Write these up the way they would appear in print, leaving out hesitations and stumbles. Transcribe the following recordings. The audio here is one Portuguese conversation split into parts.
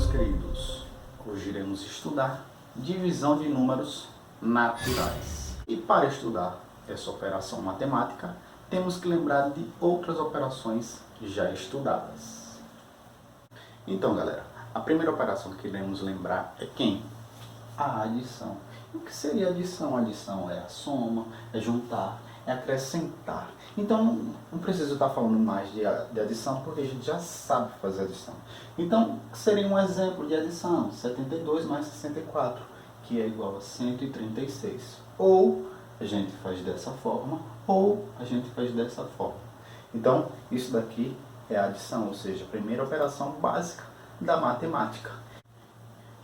queridos, hoje iremos estudar divisão de números naturais. E para estudar essa operação matemática, temos que lembrar de outras operações já estudadas. Então, galera, a primeira operação que iremos lembrar é quem? A adição. E o que seria adição? Adição é a soma, é juntar, é acrescentar. Então, não preciso estar falando mais de adição, porque a gente já sabe fazer adição. Então, seria um exemplo de adição, 72 mais 64, que é igual a 136. Ou a gente faz dessa forma, ou a gente faz dessa forma. Então, isso daqui é a adição, ou seja, a primeira operação básica da matemática.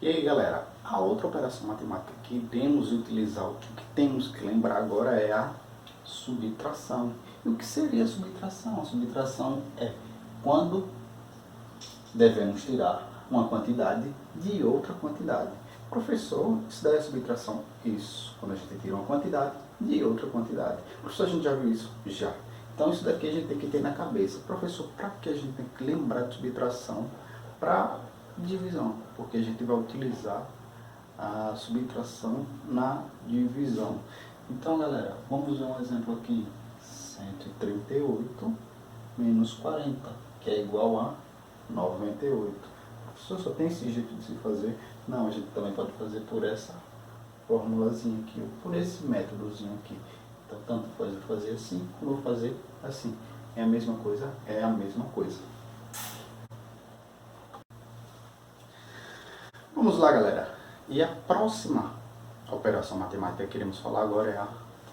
E aí, galera, a outra operação matemática que iremos utilizar, o que temos que lembrar agora é a subtração. E o que seria a subtração? A subtração é quando devemos tirar uma quantidade de outra quantidade. Professor, isso daí é subtração? Isso, quando a gente tira uma quantidade de outra quantidade. Professor, a gente já viu isso? Já. Então isso daqui a gente tem que ter na cabeça. Professor, para que a gente tem que lembrar de subtração? Para divisão, porque a gente vai utilizar a subtração na divisão. Então, galera, vamos ver um exemplo aqui. 138 menos 40, que é igual a 98. Professor, só tem esse jeito de se fazer? Não, a gente também pode fazer por essa formulazinha aqui, ou por esse métodozinho aqui. Então, tanto faz eu fazer assim, como eu fazer assim. É a mesma coisa? É a mesma coisa. Vamos lá, galera. E a próxima operação matemática que iremos falar agora é a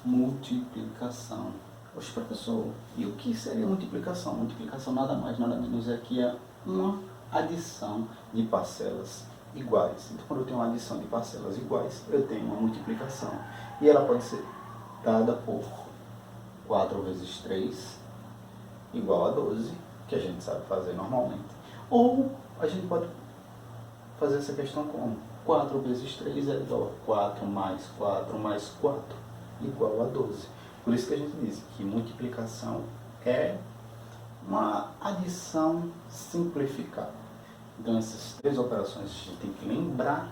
multiplicação. Oxe, professor, e o que seria multiplicação? Multiplicação nada mais, nada menos é que é uma adição de parcelas iguais. Então, quando eu tenho uma adição de parcelas iguais, eu tenho uma multiplicação. E ela pode ser dada por 4 vezes 3 igual a 12, que a gente sabe fazer normalmente. Ou a gente pode fazer essa questão como 4 vezes 3 é igual a 4 mais 4 mais 4 igual a 12. Por isso que a gente diz que multiplicação é uma adição simplificada. Então essas três operações a gente tem que lembrar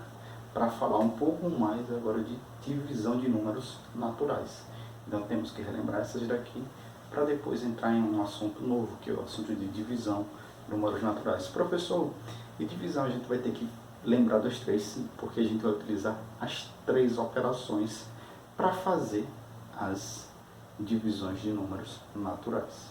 para falar um pouco mais agora de divisão de números naturais. Então temos que relembrar essas daqui para depois entrar em um assunto novo, que é o assunto de divisão de números naturais. Professor, e divisão a gente vai ter que lembrar das três, sim, porque a gente vai utilizar as três operações para fazer as divisões de números naturais.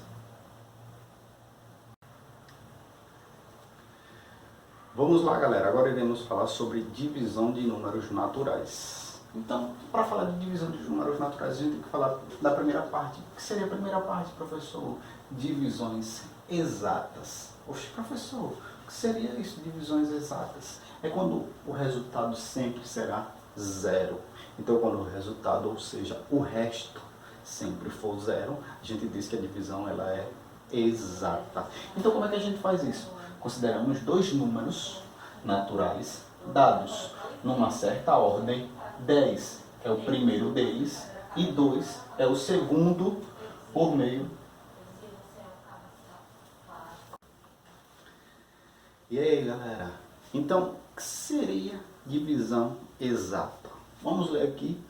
Vamos lá, galera, agora iremos falar sobre divisão de números naturais. Então, para falar de divisão de números naturais, a gente tem que falar da primeira parte. O que seria a primeira parte, professor? Divisões exatas. Oxe, professor, o que seria isso, divisões exatas? É quando o resultado sempre será zero. Então, quando o resultado, ou seja, o resto, sempre for zero, a gente diz que a divisão ela é exata. Então, como é que a gente faz isso? Consideramos dois números naturais dados numa certa ordem. 10 é o primeiro deles e 2 é o segundo por meio. E aí, galera? Então, o que seria divisão exata? Vamos ler aqui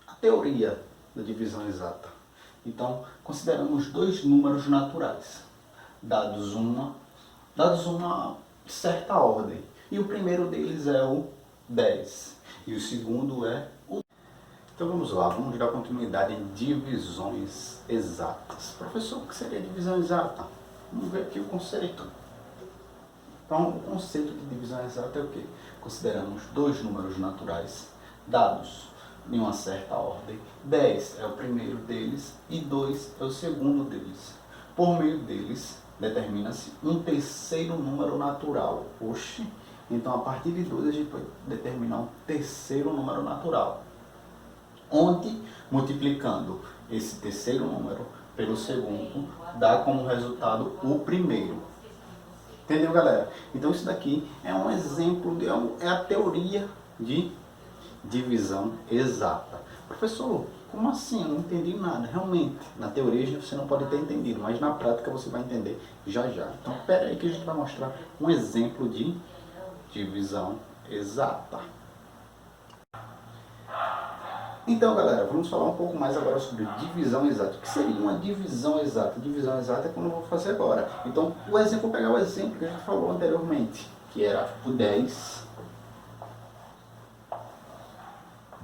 a teoria da divisão exata. Então, consideramos dois números naturais, dados uma certa ordem. E o primeiro deles é o 10. E o segundo é o... Então vamos lá, vamos dar continuidade em divisões exatas. Professor, o que seria divisão exata? Vamos ver aqui o conceito. Então, o conceito de divisão exata é o quê? Consideramos dois números naturais dados em uma certa ordem. 10 é o primeiro deles e 2 é o segundo deles. Por meio deles, determina-se um terceiro número natural. Oxe! Então, a partir de 2 a gente vai determinar um terceiro número natural. Onde, multiplicando esse terceiro número pelo segundo, dá como resultado o primeiro. Entendeu, galera? Então isso daqui é um exemplo, é a teoria de divisão exata. Professor, como assim? Eu não entendi nada. Realmente, na teoria você não pode ter entendido, mas na prática você vai entender já já. Então, espera aí que a gente vai mostrar um exemplo de divisão exata. Então, galera, vamos falar um pouco mais agora sobre divisão exata. O que seria uma divisão exata? Divisão exata é como eu vou fazer agora. Então, o exemplo, vou pegar o exemplo que a gente falou anteriormente, que era o 10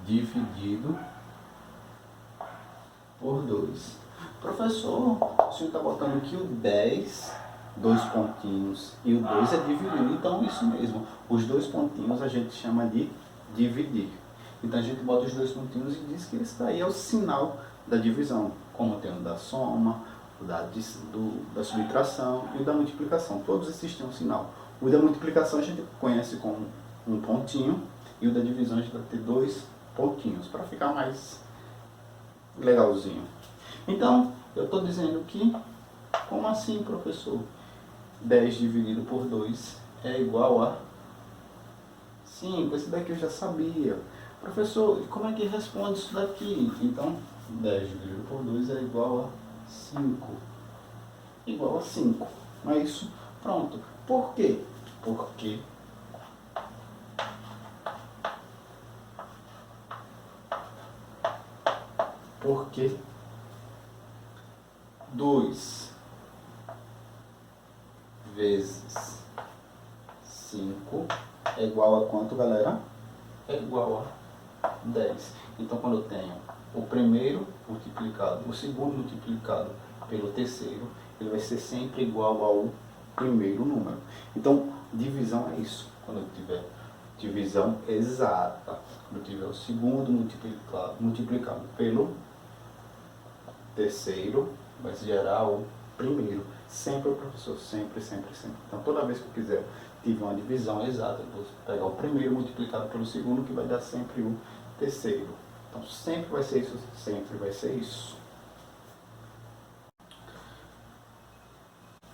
dividido por 2. Professor, o senhor está botando aqui o 10, dois pontinhos, e o 2 é dividido. Então, isso mesmo. Os dois pontinhos a gente chama de dividir. Então, a gente bota os dois pontinhos e diz que isso daí é o sinal da divisão. Como tem o da soma, o da subtração e o da multiplicação. Todos esses têm um sinal. O da multiplicação a gente conhece como um pontinho, e o da divisão a gente vai ter dois pontinhos, para ficar mais legalzinho. Então, eu estou dizendo que, como assim, professor? 10 dividido por 2 é igual a 5. Esse daqui eu já sabia. Professor, como é que responde isso daqui? Então, 10 dividido por 2 é igual a 5. Igual a 5. Não é isso? Pronto. Por quê? Porque 2 vezes 5 é igual a quanto, galera? É igual a 10. Então, quando eu tenho o primeiro multiplicado, o segundo multiplicado pelo terceiro, ele vai ser sempre igual ao primeiro número. Então, divisão é isso. Quando eu tiver divisão exata, quando eu tiver o segundo multiplicado pelo terceiro, vai gerar o primeiro. Sempre o professor, sempre. Então, toda vez que eu quiser tiver uma divisão exata, eu vou pegar o primeiro multiplicado pelo segundo, que vai dar sempre o terceiro. Então, sempre vai ser isso, sempre vai ser isso.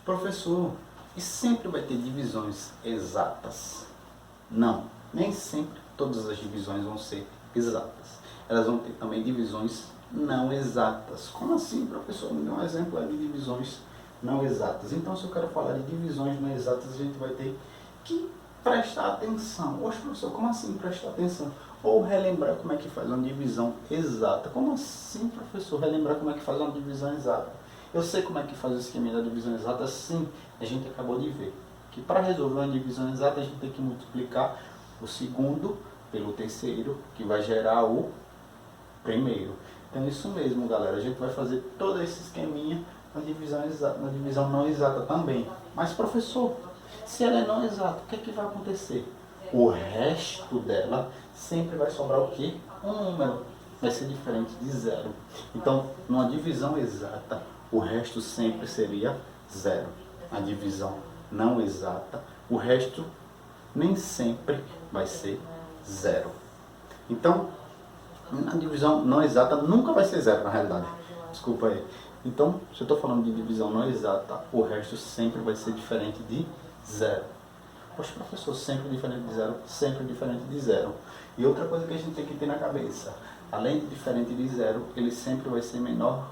Professor, e sempre vai ter divisões exatas? Não, nem sempre todas as divisões vão ser exatas. Elas vão ter também divisões não exatas. Como assim, professor? Me dá um exemplo de divisões não exatas. Então, se eu quero falar de divisões não exatas, a gente vai ter que prestar atenção. Poxa, professor, como assim prestar atenção? Ou relembrar como é que faz uma divisão exata. Como assim, professor, relembrar como é que faz uma divisão exata? Eu sei como é que faz o esquema da divisão exata, sim. A gente acabou de ver que para resolver uma divisão exata, a gente tem que multiplicar o segundo pelo terceiro, que vai gerar o primeiro. Então, isso mesmo, galera. A gente vai fazer todo esse esqueminha na divisão exata, na divisão não exata também. Mas, professor, se ela é não exata, o que é que vai acontecer? O resto dela sempre vai sobrar o quê? Um número. Vai ser diferente de zero. Então, numa divisão exata, o resto sempre seria zero. Na divisão não exata, o resto nem sempre vai ser zero. Então, na divisão não exata nunca vai ser zero, na realidade. Desculpa aí. Então, se eu estou falando de divisão não exata, o resto sempre vai ser diferente de zero. Poxa, professor, sempre diferente de zero, sempre diferente de zero. E outra coisa que a gente tem que ter na cabeça, além de diferente de zero, ele sempre vai ser menor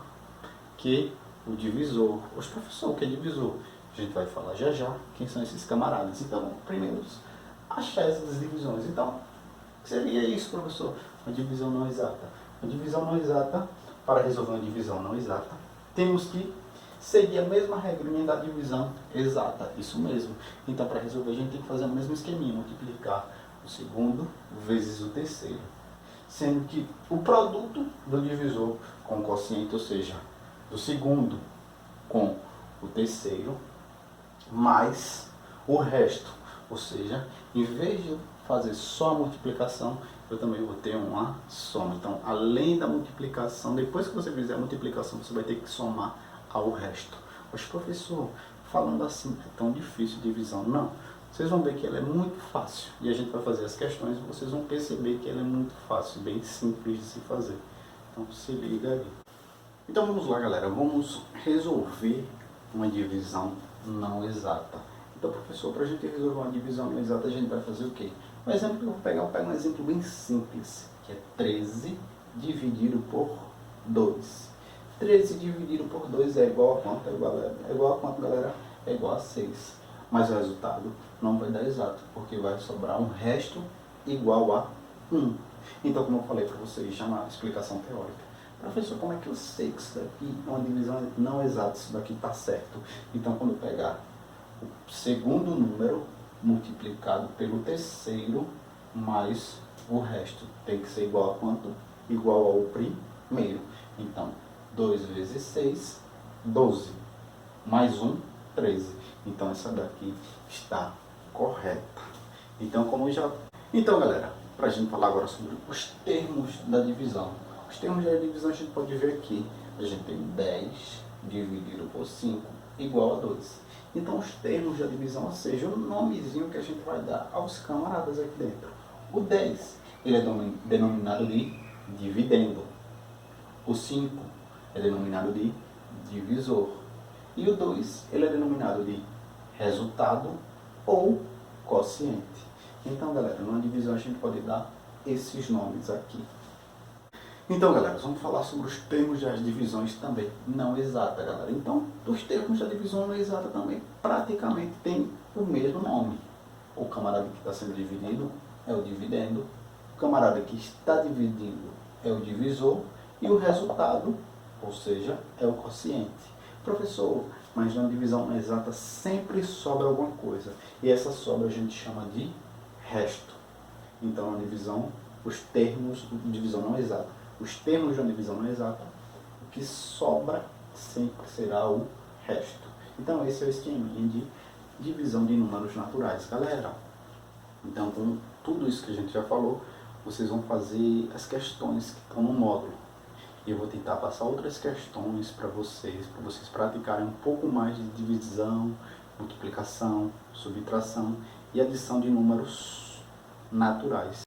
que o divisor. Poxa, professor, o que é divisor? A gente vai falar já já quem são esses camaradas. Então, primeiro, achar essas divisões. Então, seria isso, professor, uma divisão não exata. Uma divisão não exata, para resolver uma divisão não exata, temos que seguir a mesma regrinha da divisão exata, isso mesmo. Então, para resolver, a gente tem que fazer o mesmo esqueminha, multiplicar o segundo vezes o terceiro. Sendo que o produto do divisor com o quociente, ou seja, do segundo com o terceiro, mais o resto. Ou seja, em vez de fazer só a multiplicação, eu também vou ter uma soma. Então, além da multiplicação, depois que você fizer a multiplicação, você vai ter que somar ao resto. Mas, professor, falando assim, é tão difícil a divisão? Não. Vocês vão ver que ela é muito fácil. E a gente vai fazer as questões e vocês vão perceber que ela é muito fácil, bem simples de se fazer. Então, se liga aí. Então, vamos lá, galera. Vamos resolver uma divisão não exata. Então, professor, para a gente resolver uma divisão não exata, a gente vai fazer o quê? O exemplo que eu vou pegar um exemplo bem simples, que é 13 dividido por 2. 13 dividido por 2 é igual a quanto, É igual a quanto, galera? É igual a 6. Mas o resultado não vai dar exato, porque vai sobrar um resto igual a 1. Então, como eu falei para vocês já na explicação teórica, professor, como é que eu sei que isso daqui é uma divisão não exata, isso daqui está certo? Então, quando eu pegar o segundo número multiplicado pelo terceiro mais o resto, tem que ser igual a quanto? Igual ao primeiro. Então, 2 vezes 6, 12. Mais 1, 13. Então, essa daqui está correta. Então, galera, para a gente falar agora sobre os termos da divisão. Os termos da divisão a gente pode ver aqui. A gente tem 10 dividido por 5 igual a 2. Então, os termos da divisão, ou seja, o nomezinho que a gente vai dar aos camaradas aqui dentro. O 10, ele é denominado de dividendo. O 5 é denominado de divisor. E o 2, ele é denominado de resultado ou quociente. Então, galera, numa divisão a gente pode dar esses nomes aqui. Então, galera, vamos falar sobre os termos das divisões também não exata, galera. Então, os termos da divisão não exata também praticamente têm o mesmo nome. O camarada que está sendo dividido é o dividendo, o camarada que está dividindo é o divisor e o resultado, ou seja, é o quociente. Professor, mas na divisão não exata sempre sobra alguma coisa. E essa sobra a gente chama de resto. Então, na divisão, os termos de divisão não exata. Os termos de uma divisão não exata, o que sobra sempre será o resto. Então, esse é o esqueminha de divisão de números naturais, galera. Então, com tudo isso que a gente já falou, vocês vão fazer as questões que estão no módulo. E eu vou tentar passar outras questões para vocês praticarem um pouco mais de divisão, multiplicação, subtração e adição de números naturais.